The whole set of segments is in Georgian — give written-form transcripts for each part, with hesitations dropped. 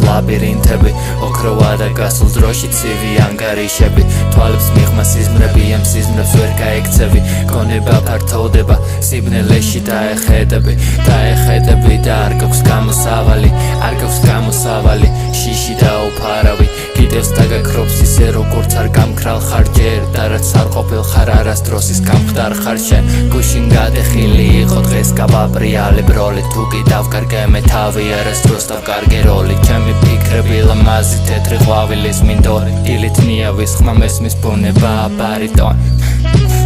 ლაბირინთები ოქროა და გასულ დროში ცივი ანგარიშები თვალებს მიღმა სიზმრები ამ სიზმრებს ვერ გაექცევი გონება ფართოვდება სიბნელეში დაეხედები და არ გაქვს გამოსავალი შიში და უფარავი კიდევს დაგაქრობს ისე როგორც არ გამქრალ ხარ ჯერ და რაც არ ყოფილ ხარ არასდროს ის გამხდარ ხარ შენ გუშინ გადეხილი იყო დღეს გავაბრიალებ როლი თუ კი დავკარგე მე თავი არასდროს დავკარგე როლი ჩემი ფიქრები ლამაზი თეთრი ყვავილის მინდორი დილით ნიავის ხმა მესმის ბუნება ბარიტონი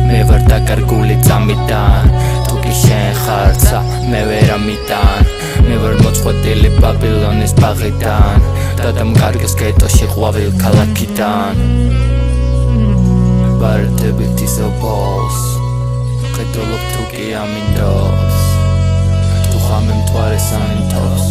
მე ვარ დაკარგული წამიდან თუ კი შენ ხარცა მე ვერ ამიტან მე ვარ მოწყვეტილი ბაბილონის ბაღიდან და დამკარგეს გეტოში ყვავილ ქალაქიდან ბარდებით ისევ ბოლს ყიდულობ თუ კი ამინდოს თუ ხამე მთვარეს ამინთოს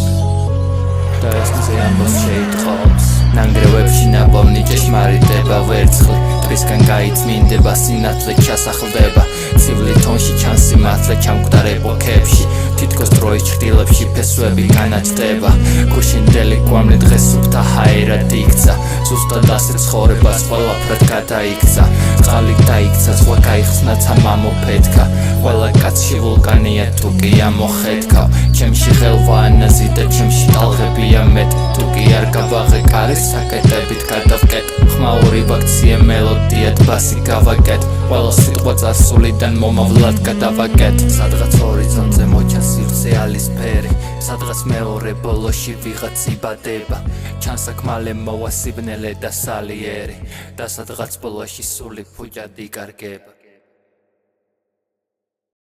და ეს მზე ამბოს შეიტყობს ნანგრევებში ნაპოვნი ჭეშმარიტება ვერცხლი ტვისგან გაიწმინდება სინათლე ჩასახლდება ცივლი თონში ჩანს სიმართლე ჩამკვდარ ეპოქებში თითქოს დროის ჩრდილებში ფესვები განაჩნდება გუშინდელი გვამლი დღეს სუფთა ჰაერად იქცა ზუსტად ასე ცხოვრებას ყველაფრად გადაიქცა წყალი დაიქცა სხვა გაიხსნა ცამამო ფეთქა ყველა კაცში ვულკანია თუ კი ამოხედქა ჩემში ხელვანაზი და ჩემში ტალღებია მეტ თუ კი არ გავაღე კარის საკეტებით გადავკეტ ხმაური ვაქციე მელოდიად ბასი გავაკეტ ყველა სიტყვა წარსულიდან მომავლად გადავაკეტ სადღაც ჰორიზონტზე მოჩანს სივრცე ალისფერი სადღაც მეორე ბოლოში ვიღაც იბადება ჩანს აქ მალე მოვა სიბნელე და სალიერი და სადღაც ბოლოში სული ფუჭად იკარგება